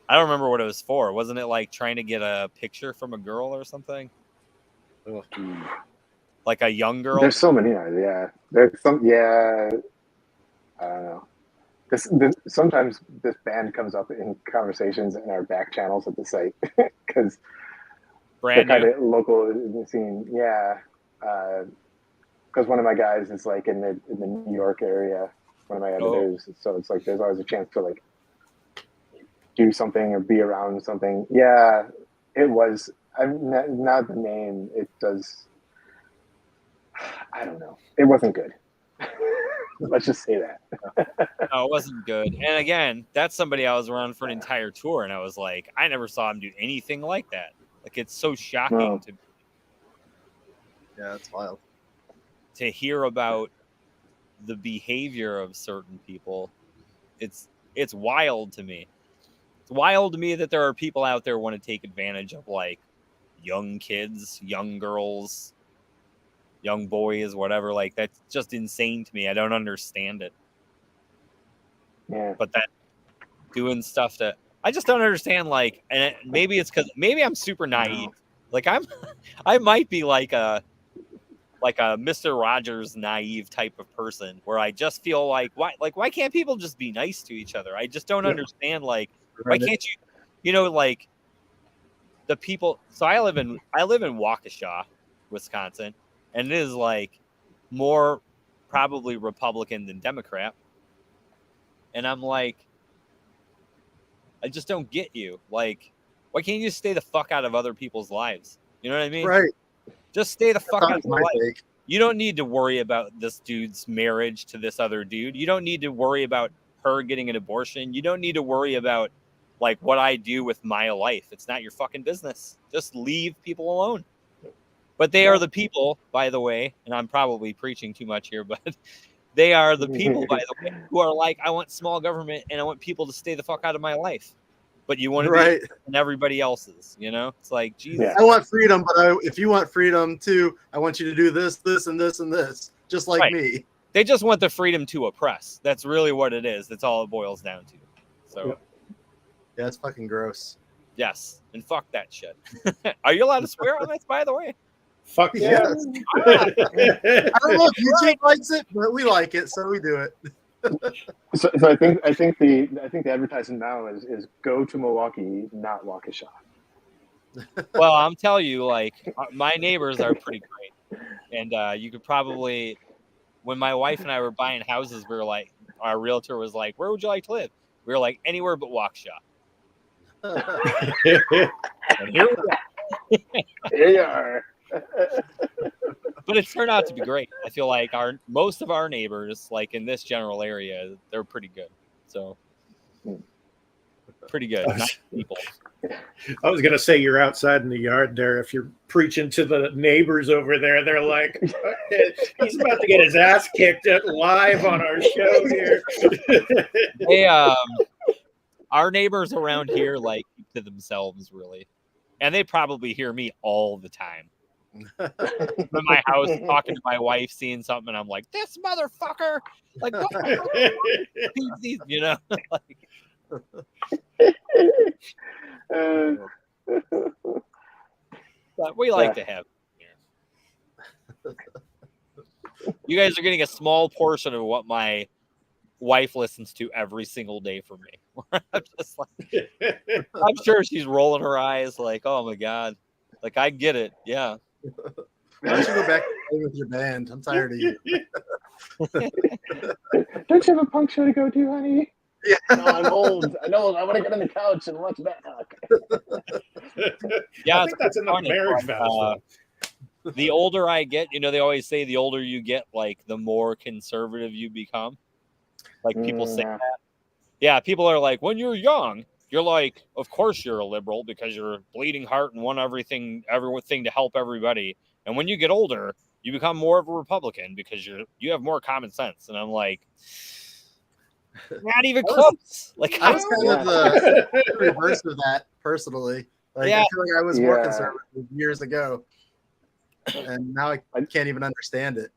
I don't remember what it was for. Wasn't it like trying to get a picture from a girl or something? Like a young girl? There's so many, yeah. There's some, yeah. I don't know. Sometimes this band comes up in conversations in our back channels at the site because they're kind of local in the scene. Yeah. Because one of my guys is like in the New York area, one of my editors. So it's like there's always a chance to like do something or be around something. Yeah, it was. I'm not the name. It does. I don't know. It wasn't good. Let's just say that. No, it wasn't good. And again, that's somebody I was around for an entire tour, and I was like, I never saw him do anything like that. Like, it's so shocking to. Yeah, it's wild to hear about the behavior of certain people. It's wild to me. It's wild to me that there are people out there who want to take advantage of like young kids, young girls, young boys, whatever. Like, that's just insane to me. I don't understand it. Yeah. But that doing stuff that I just don't understand. Like, and maybe it's because maybe I'm super naive. Like I might be like a Mr. Rogers naive type of person where I just feel like why can't people just be nice to each other? I just don't understand. Like, why can't you, like the people. So I live in Waukesha, Wisconsin, and it is like more probably Republican than Democrat. And I'm like, I just don't get you. Like, why can't you just stay the fuck out of other people's lives? You know what I mean? Right. Just stay the fuck out of my life. You don't need to worry about this dude's marriage to this other dude. You don't need to worry about her getting an abortion. You don't need to worry about like what I do with my life. It's not your fucking business. Just leave people alone. But they are the people, by the way, and I'm probably preaching too much here, but they are the people, by the way, who are like, I want small government and I want people to stay the fuck out of my life. But you want to be in everybody else's, It's like, Jesus. I want freedom, but if you want freedom too, I want you to do this, this, and this, and this, just like me. They just want the freedom to oppress. That's really what it is. That's all it boils down to. So, yeah, it's fucking gross. Yes, and fuck that shit. Are you allowed to swear on this, by the way? Fuck yeah. I don't know if YouTube likes it, but we like it, so we do it. So I think the advertisement now is go to Milwaukee, not Waukesha. Well, I'm telling you, like, my neighbors are pretty great, and you could probably, when my wife and I were buying houses, we were like, our realtor was like, "Where would you like to live?" We were like, "Anywhere but Waukesha." And here we go. Here you are. But it turned out to be great. I feel like most of our neighbors, like in this general area, they're pretty good. So pretty good. Nice people. I was gonna say you're outside in the yard there. If you're preaching to the neighbors over there, they're like, "He's about to get his ass kicked live on our show here." Hey, our neighbors around here like keep to themselves, really, and they probably hear me all the time. I'm in my house talking to my wife, seeing something, and I'm like, "This motherfucker!" Like, what the fuck? You know, like. But we like to have here. You guys are getting a small portion of what my wife listens to every single day from me. I'm just like, I'm sure she's rolling her eyes like, oh my God. Like, I get it. Yeah. Why don't you go back and play with your band? I'm tired of you. Don't you have a punk show to go to, honey? Yeah. No, I'm old. I know. I want to get on the couch and watch that. Yeah, I think that's in the marriage vows. The older I get, they always say the older you get, like the more conservative you become. Like people say that. Yeah, people are like, when you're young, you're like, of course you're a liberal because you're bleeding heart and want everything to help everybody. And when you get older, you become more of a Republican because you have more common sense. And I'm like, not even close. Like I was kind of the reverse of that personally. Like I feel like I was more conservative years ago, and now I can't even understand it.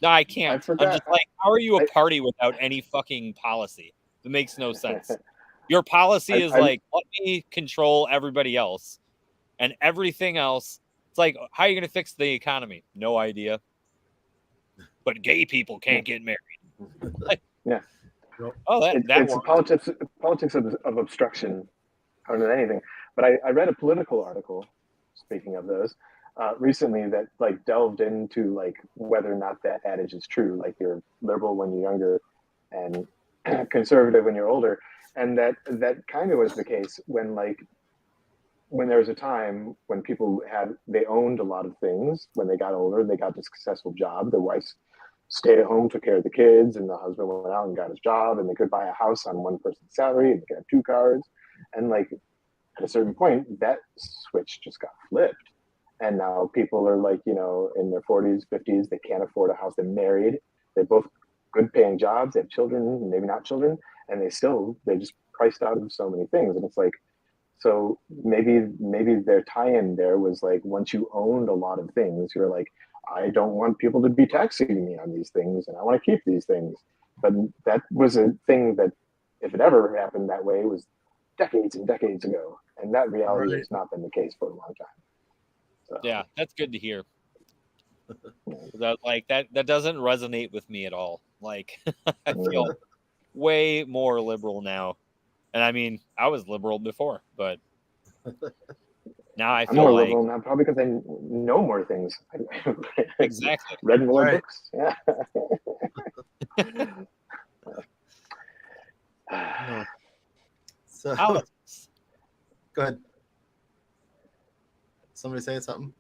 No, I can't. I'm just like, how are you a party without any fucking policy? It makes no sense. Your policy is like, let me control everybody else, and everything else. It's like, how are you going to fix the economy? No idea. But gay people can't get married. Like, oh, it's politics of obstruction more than anything. But I read a political article, speaking of those, recently that like delved into like whether or not that adage is true. Like you're liberal when you're younger and conservative when you're older, and that kind of was the case when there was a time when people they owned a lot of things. When they got older, they got a successful job. Their wives stayed at home, took care of the kids, and the husband went out and got his job, and they could buy a house on one person's salary, and they could have 2 cars. And like at a certain point, that switch just got flipped. And now people are like, in their 40s, 50s, they can't afford a house. They're married. They're both good paying jobs. They have children, maybe not children. And they're just priced out of so many things. And it's like, so maybe their tie-in there was like, once you owned a lot of things, you're like, I don't want people to be taxing me on these things, and I want to keep these things. But that was a thing that, if it ever happened that way, was decades and decades ago. And that reality has not been the case for a long time. So. Yeah, that's good to hear. That doesn't resonate with me at all. Like, I feel way more liberal now. And I mean, I was liberal before, but now I feel I'm more like liberal now, probably because I know more things. Exactly. Read more books. Yeah. So, go ahead. Somebody say something?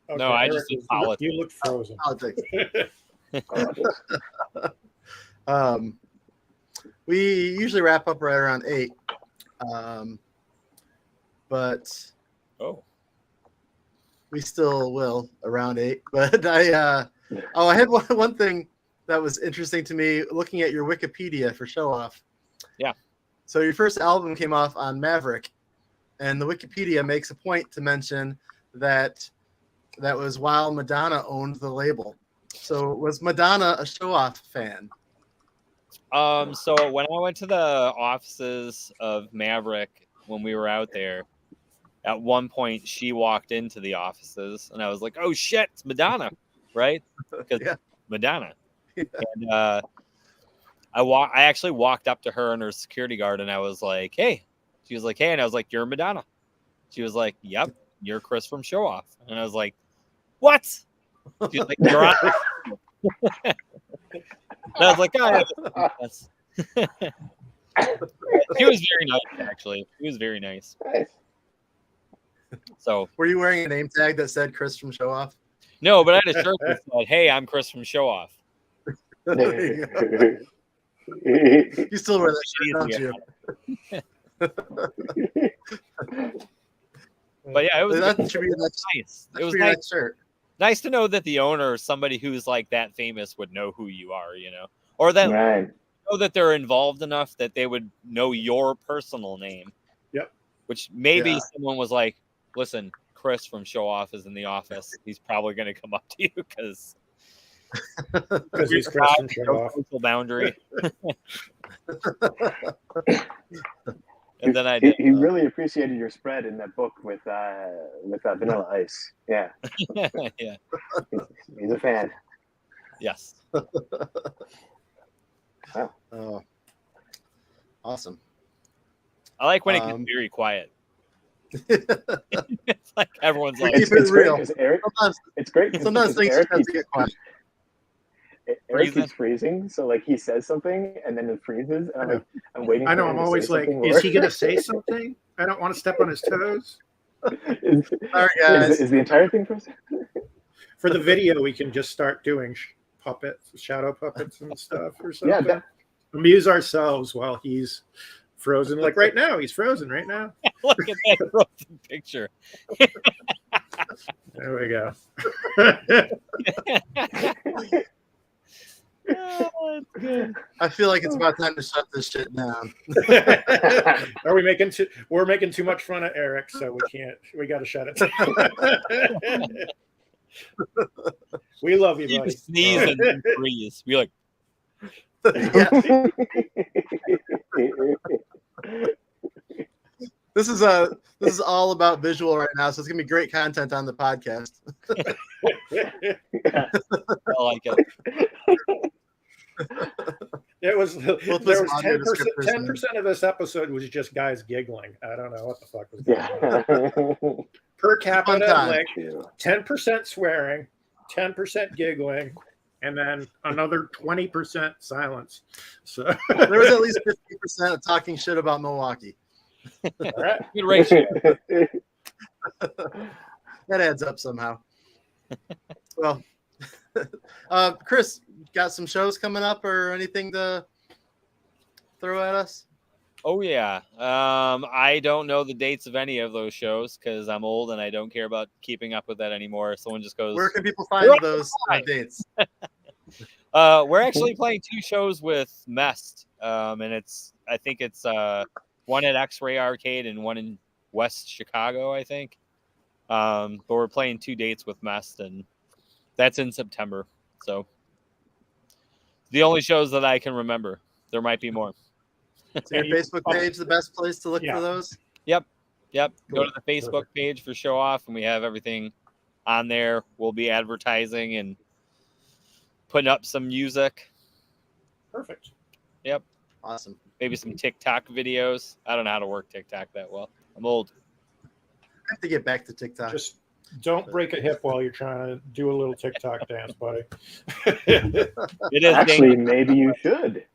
Okay, no, I just did politics. You look frozen. Politics. We usually wrap up right around 8. But we still will around 8. But I had one thing that was interesting to me looking at your Wikipedia for Showoff. Yeah. So your first album came off on Maverick, and the Wikipedia makes a point to mention that was while Madonna owned the label. So was Madonna a Showoff fan? So when I went to the offices of Maverick when we were out there, at one point she walked into the offices and I was like, oh shit, it's Madonna, right? Because Madonna. Yeah. And I actually walked up to her and her security guard and I was like, hey. She was like, hey, and I was like, you're Madonna. She was like, yep, you're Chris from Showoff. And I was like, what? She was like, you're on. And I was like, oh, yes. She was very nice, actually. She was very nice. So, were you wearing a name tag that said Chris from Showoff? No, but I had a shirt that said, hey, I'm Chris from Showoff. You still wear that shirt, don't you? But yeah, it was That should be nice. It was nice. nice. Shirt. Nice to know that the owner or somebody who's like that famous would know who you are, or that Right. know that they're involved enough that they would know your personal name. Yep. Which maybe someone was like, listen, Chris from Showoff is in the office. He's probably going to come up to you because he's Chris from Showoff. social boundary. And then he really appreciated your spread in that book with Vanilla Ice. Yeah. Yeah. He's a fan. Yes. Wow. Oh, awesome. I like when it gets very quiet. It's like everyone's like, Keep it real. Eric, it's great. Sometimes things Eric have to get quiet. Eric keeps freezing, so like he says something and then it freezes, and I'm waiting. I know. for him I'm to always say like, something is more. he going to say something? I don't want to step on his toes. All right, guys. Is the entire thing for? For the video, we can just start doing puppets, shadow puppets, and stuff or something. Yeah. Amuse ourselves while he's frozen. Like right now, he's frozen right now. look at that frozen picture. There we go. Oh, that's good. I feel like it's about time to shut this shit down. Are we making too? We're making too much fun of Eric, so we can't. We got to shut it down. We love you, You buddy. just sneeze and then freeze. Be like, Yeah. This is all about visual right now, so it's gonna be great content on the podcast. I like it. It was there We'll put some was audio 10%. descriptors in. 10% of this episode was just guys giggling. I don't know what the fuck was going on. Yeah. Per Fun capita, time. like 10% swearing, 10% giggling, and then another 20% silence. So There was at least 50% of talking shit about Milwaukee. all right. Good ratio. That adds up somehow. Well, Chris, got some shows coming up or anything to throw at us? Oh yeah. I don't know the dates of any of those shows because I'm old and I don't care about keeping up with that anymore. Someone just goes, Where can people find We're those dates? we're actually playing 2 shows with Mest. And I think it's one at X-Ray Arcade and one in West Chicago, I think. But we're playing 2 dates with Mest, and that's in September. So the only shows that I can remember. There might be more. So your Facebook page, the best place to look for those? Yep. Go Cool. to the Facebook page for Showoff, and we have everything on there. We'll be advertising and putting up some music. Perfect. Yep. Awesome. Maybe some TikTok videos. I don't know how to work TikTok that well. I'm old. I have to get back to TikTok. Just don't break a hip while you're trying to do a little TikTok dance, buddy. It is Actually, dangerous. maybe you should.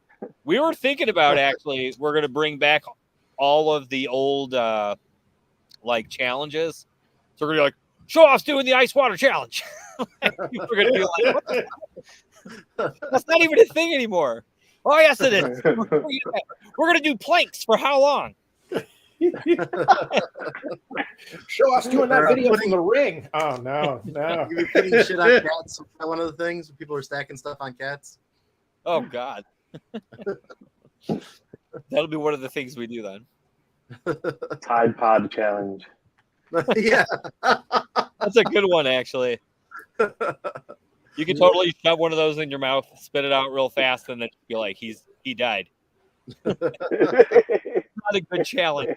We were thinking about we're going to bring back all of the old like challenges. So we're going to be like, Showoff's doing the ice water challenge. We're going to be like, what the fuck? That's not even a thing anymore. Oh, yes, it is. We're going to do planks for how long? Showoff's doing that video from the ring. Oh, no. You be putting shit on cats. Is that one of the things when people are stacking stuff on cats? Oh, God. That'll be one of the things we do then. Tide Pod Challenge. Yeah. That's a good one, actually. You can totally shove one of those in your mouth, spit it out real fast, and then be like, he died. Not a good challenge.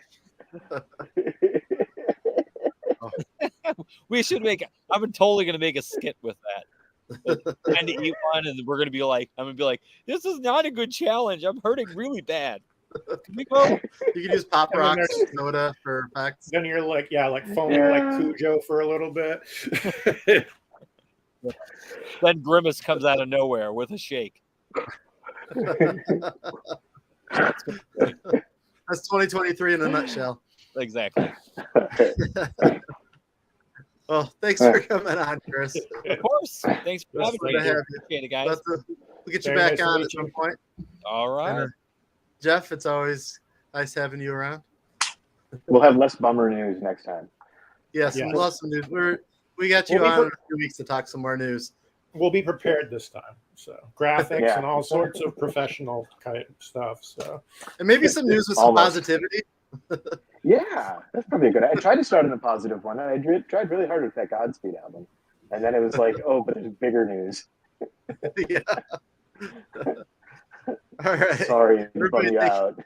We should I'm totally gonna make a skit with that. Trying to eat one, and we're gonna be like, I'm gonna be like, this is not a good challenge. I'm hurting really bad. Can we go? You can use Pop And then Rocks soda for effects. Then you're like, foaming like Cujo for a little bit. Then Grimace comes out of nowhere with a shake. That's 2023 in a nutshell. Exactly. Well, thanks for coming on, Chris. Of course. Thanks for having Good me. to have you. Appreciate it, guys. We'll get you Very back nice to on meet at some you. point. All right. Jeff, it's always nice having you around. We'll have less bummer news next time. Yes, Yeah. we'll have some news. We got you We'll be on in a few weeks to talk some more news. We'll be prepared this time. So graphics Yeah. and all sorts of professional kind of stuff. So And maybe some news with some Almost. positivity. Yeah, that's probably a good. I tried to start on a positive one, and I tried really hard with that Godspeed album, and then it was like, oh, but there's bigger news. Yeah. All right. Sorry, to bum Everybody you take- out.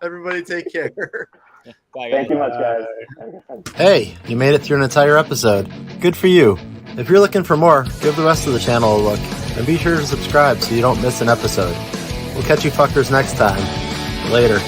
Everybody take care. Bye, Thank guys. you much, guys. Hey, you made it through an entire episode. Good for you. If you're looking for more, give the rest of the channel a look, and be sure to subscribe so you don't miss an episode. We'll catch you fuckers next time. Later.